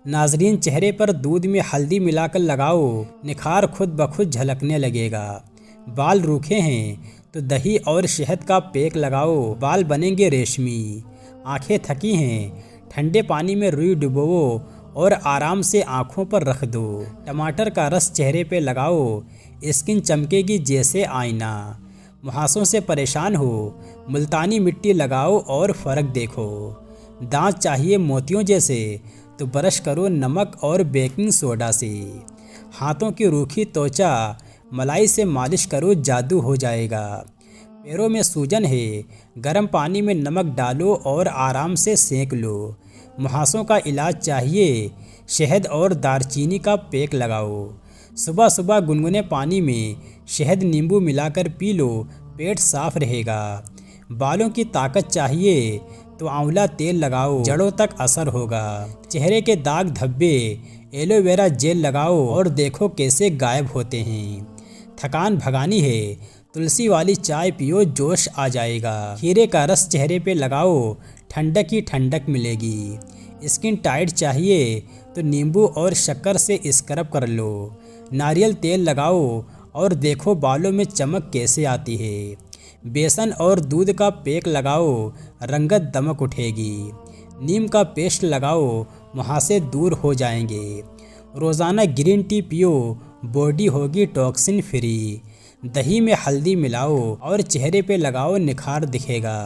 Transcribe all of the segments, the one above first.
नाजरीन, चेहरे पर दूध में हल्दी मिलाकर लगाओ, निखार खुद ब खुद झलकने लगेगा। बाल रूखे हैं तो दही और शहद का पैक लगाओ, बाल बनेंगे रेशमी। आंखें थकी हैं, ठंडे पानी में रुई डुबोओ और आराम से आंखों पर रख दो। टमाटर का रस चेहरे पे लगाओ, स्किन चमकेगी जैसे आईना। मुहासों से परेशान हो, मुल्तानी मिट्टी लगाओ और फ़र्क देखो। दांत चाहिए मोतियों जैसे तो ब्रश करो नमक और बेकिंग सोडा से। हाथों की रूखी त्वचा मलाई से मालिश करो, जादू हो जाएगा। पैरों में सूजन है, गर्म पानी में नमक डालो और आराम से सेंक लो। मुहासों का इलाज चाहिए, शहद और दालचीनी का पैक लगाओ। सुबह सुबह गुनगुने पानी में शहद नींबू मिलाकर पी लो, पेट साफ रहेगा। बालों की ताकत चाहिए तो आंवला तेल लगाओ, जड़ों तक असर होगा। चेहरे के दाग धब्बे एलोवेरा जेल लगाओ और देखो कैसे गायब होते हैं। थकान भगानी है, तुलसी वाली चाय पियो, जोश आ जाएगा। खीरे का रस चेहरे पे लगाओ, ठंडक ही ठंडक मिलेगी। स्किन टाइट चाहिए तो नींबू और शक्कर से स्क्रब कर लो। नारियल तेल लगाओ और देखो बालों में चमक कैसे आती है। बेसन और दूध का पैक लगाओ, रंगत दमक उठेगी। नीम का पेस्ट लगाओ, मुहासे दूर हो जाएंगे। रोज़ाना ग्रीन टी पियो, बॉडी होगी टॉक्सिन फ्री। दही में हल्दी मिलाओ और चेहरे पे लगाओ, निखार दिखेगा।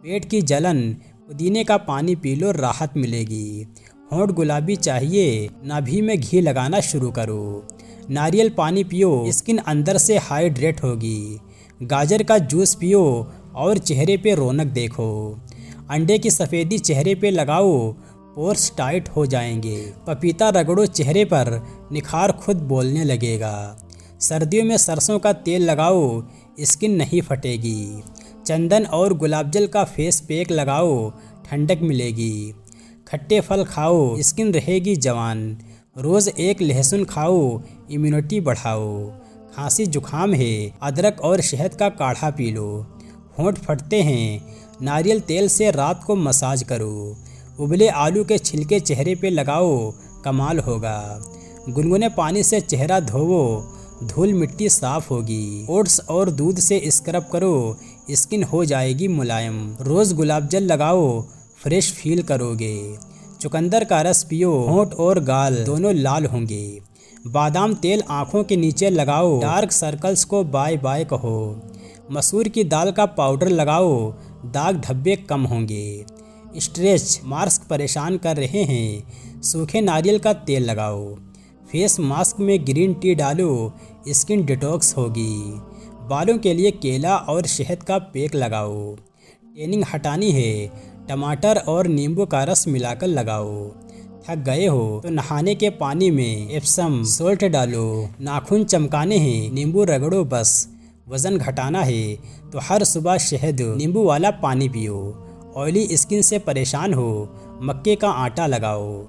पेट की जलन पुदीने का पानी पी लो, राहत मिलेगी। होंठ गुलाबी चाहिए, नाभि में घी लगाना शुरू करो। नारियल पानी पियो, स्किन अंदर से हाइड्रेट होगी। गाजर का जूस पियो और चेहरे पे रौनक देखो। अंडे की सफ़ेदी चेहरे पे लगाओ, पोर्स टाइट हो जाएंगे। पपीता रगड़ो चेहरे पर, निखार खुद बोलने लगेगा। सर्दियों में सरसों का तेल लगाओ, स्किन नहीं फटेगी। चंदन और गुलाबजल का फेस पैक लगाओ, ठंडक मिलेगी। खट्टे फल खाओ, स्किन रहेगी जवान। रोज़ एक लहसुन खाओ, इम्यूनिटी बढ़ाओ। खांसी जुखाम है, अदरक और शहद का काढ़ा पी लो। होंठ फटते हैं, नारियल तेल से रात को मसाज करो। उबले आलू के छिलके चेहरे पे लगाओ, कमाल होगा। गुनगुने पानी से चेहरा धोवो, धूल मिट्टी साफ होगी। ओट्स और दूध से स्क्रब करो, स्किन हो जाएगी मुलायम। रोज़ गुलाब जल लगाओ, फ्रेश फील करोगे। चुकंदर का रस पियो, होंठ और गाल दोनों लाल होंगे। बादाम तेल आँखों के नीचे लगाओ, डार्क सर्कल्स को बाय बाय कहो। मसूर की दाल का पाउडर लगाओ, दाग धब्बे कम होंगे। स्ट्रेच मार्क्स परेशान कर रहे हैं, सूखे नारियल का तेल लगाओ। फेस मास्क में ग्रीन टी डालो, स्किन डिटॉक्स होगी। बालों के लिए केला और शहद का पैक लगाओ। टैनिंग हटानी है, टमाटर और नींबू का रस मिलाकर लगाओ। थक गए हो तो नहाने के पानी में एप्सम सोल्ट डालो। नाखून चमकाने हैं, नींबू रगड़ो बस। वज़न घटाना है तो हर सुबह शहद नींबू वाला पानी पियो। ऑयली स्किन से परेशान हो, मक्के का आटा लगाओ।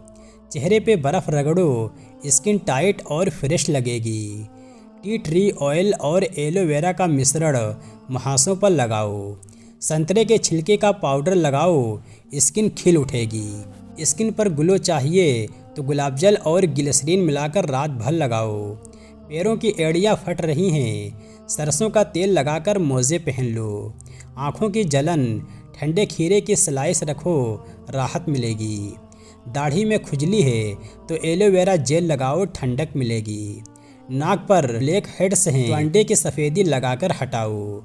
चेहरे पे बर्फ़ रगड़ो, स्किन टाइट और फ्रेश लगेगी। टी ट्री ऑयल और एलोवेरा का मिश्रण मुहासों पर लगाओ। संतरे के छिलके का पाउडर लगाओ, स्किन खिल उठेगी। स्किन पर ग्लो चाहिए तो गुलाब जल और ग्लिसरीन मिलाकर रात भर लगाओ। पैरों की एड़ियाँ फट रही हैं, सरसों का तेल लगाकर मोजे पहन लो। आँखों की जलन, ठंडे खीरे की स्लाइस रखो, राहत मिलेगी। दाढ़ी में खुजली है तो एलोवेरा जेल लगाओ, ठंडक मिलेगी। नाक पर ब्लैक हेड्स हैं तो अंडे की सफ़ेदी लगाकर हटाओ।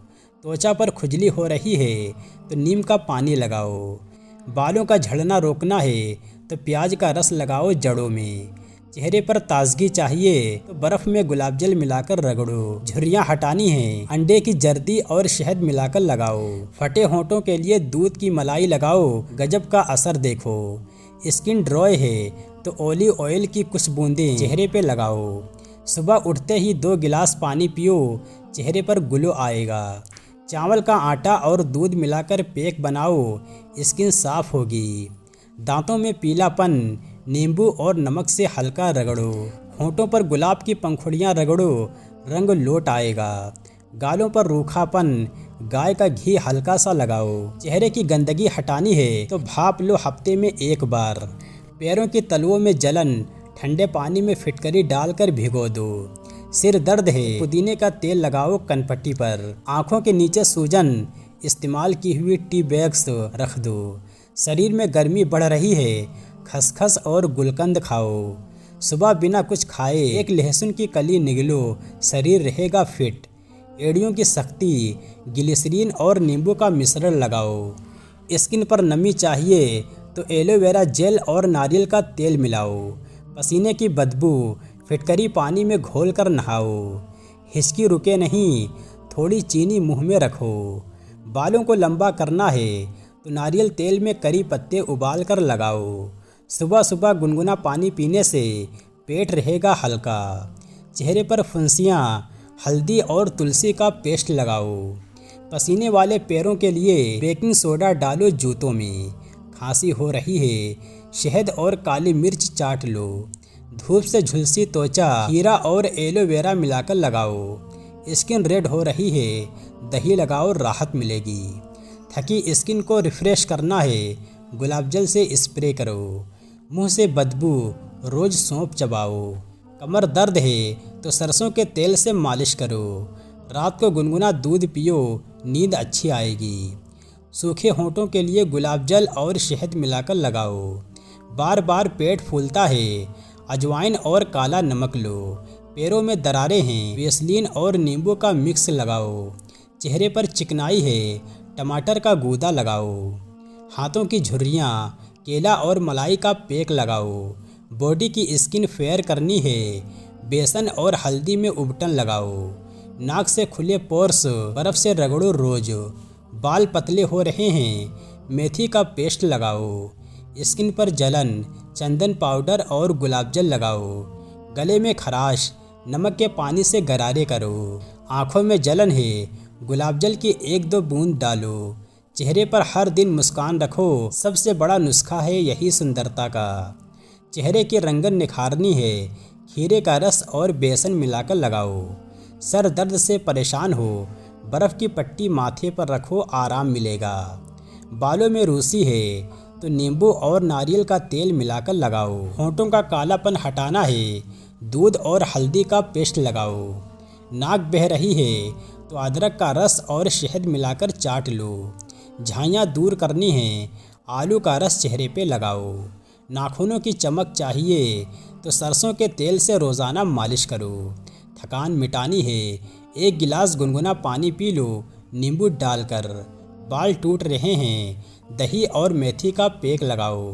त्वचा पर खुजली हो रही है तो नीम का पानी लगाओ। बालों का झड़ना रोकना है तो प्याज का रस लगाओ जड़ों में। चेहरे पर ताजगी चाहिए तो बर्फ़ में गुलाब जल मिलाकर रगड़ो। झुर्रियाँ हटानी हैं, अंडे की जर्दी और शहद मिलाकर लगाओ। फटे होंठों के लिए दूध की मलाई लगाओ, गजब का असर देखो। स्किन ड्राई है तो ऑलिव ऑयल की कुछ बूंदें चेहरे पे लगाओ। सुबह उठते ही 2 गिलास पानी पियो, चेहरे पर ग्लो आएगा। चावल का आटा और दूध मिलाकर पैक बनाओ, स्किन साफ होगी। दांतों में पीलापन, नींबू और नमक से हल्का रगड़ो। होंठों पर गुलाब की पंखुड़ियाँ रगड़ो, रंग लौट आएगा। गालों पर रूखापन, गाय का घी हल्का सा लगाओ। चेहरे की गंदगी हटानी है तो भाप लो हफ्ते में 1 बार। पैरों की तलुओं में जलन, ठंडे पानी में फिटकरी डालकर भिगो दो। सिर दर्द है, पुदीने का तेल लगाओ कनपट्टी पर। आंखों के नीचे सूजन, इस्तेमाल की हुई टी बैग्स रख दो। शरीर में गर्मी बढ़ रही है, खसखस और गुलकंद खाओ। सुबह बिना कुछ खाए एक लहसुन की कली निगलो, शरीर रहेगा फिट। एड़ियों की सख्ती, ग्लिसरीन और नींबू का मिश्रण लगाओ। स्किन पर नमी चाहिए तो एलोवेरा जेल और नारियल का तेल मिलाओ। पसीने की बदबू, फिटकरी पानी में घोलकर नहाओ। हिचकी रुके नहीं, थोड़ी चीनी मुंह में रखो। बालों को लंबा करना है तो नारियल तेल में करी पत्ते उबाल कर लगाओ। सुबह सुबह गुनगुना पानी पीने से पेट रहेगा हल्का। चेहरे पर फुंसियाँ, हल्दी और तुलसी का पेस्ट लगाओ। पसीने वाले पैरों के लिए बेकिंग सोडा डालो जूतों में। खांसी हो रही है, शहद और काली मिर्च चाट लो। धूप से झुलसी त्वचा, खीरा और एलोवेरा मिलाकर लगाओ। स्किन रेड हो रही है, दही लगाओ, राहत मिलेगी। थकी स्किन को रिफ्रेश करना है, गुलाब जल से स्प्रे करो। मुंह से बदबू, रोज सौंफ चबाओ। कमर दर्द है तो सरसों के तेल से मालिश करो। रात को गुनगुना दूध पियो, नींद अच्छी आएगी। सूखे होंठों के लिए गुलाब जल और शहद मिलाकर लगाओ। बार बार पेट फूलता है, अजवाइन और काला नमक लो। पैरों में दरारें हैं, वेसलीन और नींबू का मिक्स लगाओ। चेहरे पर चिकनाई है, टमाटर का गूदा लगाओ। हाथों की झुर्रियाँ, केला और मलाई का पैक लगाओ। बॉडी की स्किन फेयर करनी है, बेसन और हल्दी में उबटन लगाओ। नाक से खुले पोर्स बर्फ से रगड़ो रोज। बाल पतले हो रहे हैं, मेथी का पेस्ट लगाओ। स्किन पर जलन, चंदन पाउडर और गुलाब जल लगाओ। गले में खराश, नमक के पानी से गरारे करो। आँखों में जलन है, गुलाब जल की 1-2 बूंद डालो। चेहरे पर हर दिन मुस्कान रखो, सबसे बड़ा नुस्खा है यही सुंदरता का। चेहरे की रंगन निखारनी है, खीरे का रस और बेसन मिलाकर लगाओ। सर दर्द से परेशान हो, बर्फ़ की पट्टी माथे पर रखो, आराम मिलेगा। बालों में रूसी है तो नींबू और नारियल का तेल मिलाकर लगाओ। होंठों का कालापन हटाना है, दूध और हल्दी का पेस्ट लगाओ। नाक बह रही है तो अदरक का रस और शहद मिलाकर चाट लो। झाइयाँ दूर करनी है, आलू का रस चेहरे पे लगाओ। नाखूनों की चमक चाहिए तो सरसों के तेल से रोज़ाना मालिश करो। थकान मिटानी है, 1 गिलास गुनगुना पानी पी लो नींबू डालकर। बाल टूट रहे हैं, दही और मेथी का पैक लगाओ।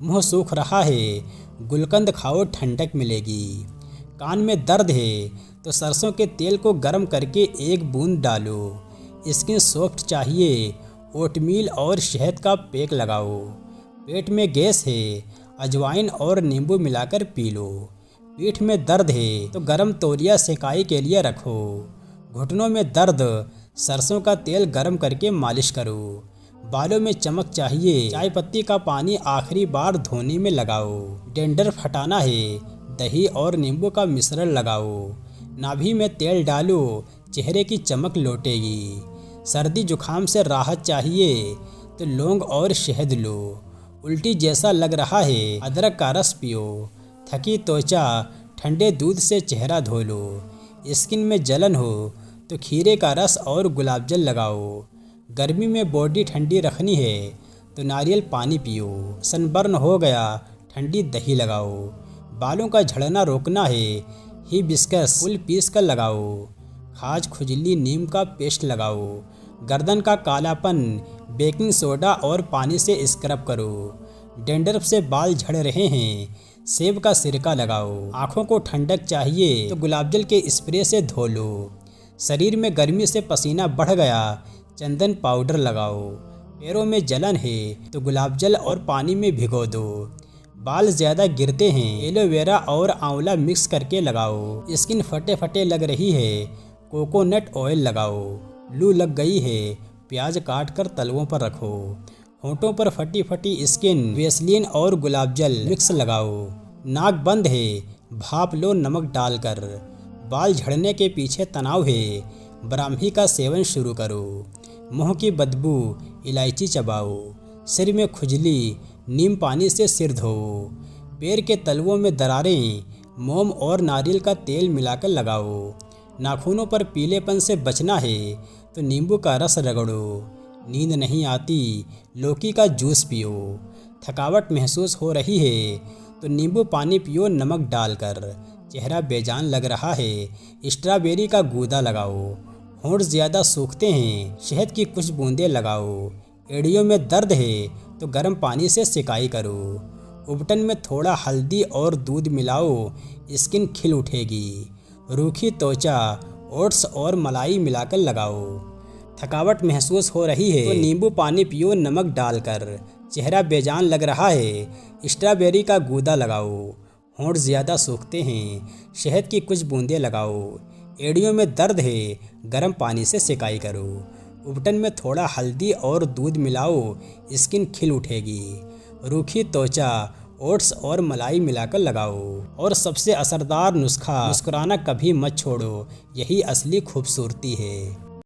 मुंह सूख रहा है, गुलकंद खाओ, ठंडक मिलेगी। कान में दर्द है तो सरसों के तेल को गर्म करके 1 बूंद डालो। स्किन सॉफ्ट चाहिए, ओटमील और शहद का पैक लगाओ। पेट में गैस है, अजवाइन और नींबू मिलाकर पी लो। पीठ में दर्द है तो गर्म तौलिया सेकाई के लिए रखो। घुटनों में दर्द, सरसों का तेल गर्म करके मालिश करो। बालों में चमक चाहिए, चाय पत्ती का पानी आखिरी बार धोने में लगाओ। डेंड्रफ हटाना है, दही और नींबू का मिश्रण लगाओ। नाभि में तेल डालो, चेहरे की चमक लौटेगी। सर्दी जुखाम से राहत चाहिए तो लौंग और शहद लो। उल्टी जैसा लग रहा है, अदरक का रस पियो। थकी त्वचा, ठंडे दूध से चेहरा धो लो। स्किन में जलन हो तो खीरे का रस और गुलाब जल लगाओ। गर्मी में बॉडी ठंडी रखनी है तो नारियल पानी पियो। सनबर्न हो गया, ठंडी दही लगाओ। बालों का झड़ना रोकना है, हिबिस्कस फूल पीस कर लगाओ। खाज खुजली नीम का पेस्ट लगाओ। गर्दन का कालापन, बेकिंग सोडा और पानी से स्क्रब करो। डेंड्रफ से बाल झड़ रहे हैं, सेब का सिरका लगाओ। आँखों को ठंडक चाहिए तो गुलाब जल के स्प्रे से धो लो। शरीर में गर्मी से पसीना बढ़ गया, चंदन पाउडर लगाओ। पैरों में जलन है तो गुलाब जल और पानी में भिगो दो। बाल ज़्यादा गिरते हैं, एलोवेरा और आंवला मिक्स करके लगाओ। स्किन फटे फटे लग रही है, कोकोनट ऑयल लगाओ। लू लग गई है, प्याज काट कर तलवों पर रखो। होंठों पर फटी फटी स्किन, वेसलीन और गुलाब जल मिक्स लगाओ। नाक बंद है, भाप लो नमक डालकर। बाल झड़ने के पीछे तनाव है, ब्राह्मी का सेवन शुरू करो। मुंह की बदबू, इलायची चबाओ। सिर में खुजली, नीम पानी से सिर धो। पैर के तलवों में दरारें मोम और नारियल का तेल मिलाकर लगाओ। नाखूनों पर पीलेपन से बचना है तो नींबू का रस रगड़ो। नींद नहीं आती, लौकी का जूस पियो। थकावट महसूस हो रही है तो नींबू पानी पियो नमक डालकर। चेहरा बेजान लग रहा है, स्ट्रॉबेरी का गूदा लगाओ। होंठ ज़्यादा सूखते हैं, शहद की कुछ बूंदें लगाओ। एड़ियों में दर्द है तो गर्म पानी से सिकाई करो। उबटन में थोड़ा हल्दी और दूध मिलाओ, स्किन खिल उठेगी। रूखी त्वचा ओट्स और मलाई मिलाकर लगाओ। थकावट महसूस हो रही है तो नींबू पानी पियो नमक डालकर। चेहरा बेजान लग रहा है, स्ट्रॉबेरी का गूदा लगाओ। होंठ ज़्यादा सूखते हैं, शहद की कुछ बूंदें लगाओ। एड़ियों में दर्द है, गर्म पानी से सिकाई करो। उबटन में थोड़ा हल्दी और दूध मिलाओ, स्किन खिल उठेगी। रूखी त्वचा ओट्स और मलाई मिलाकर लगाओ। और सबसे असरदार नुस्खा, मुस्कुराना कभी मत छोड़ो, यही असली खूबसूरती है।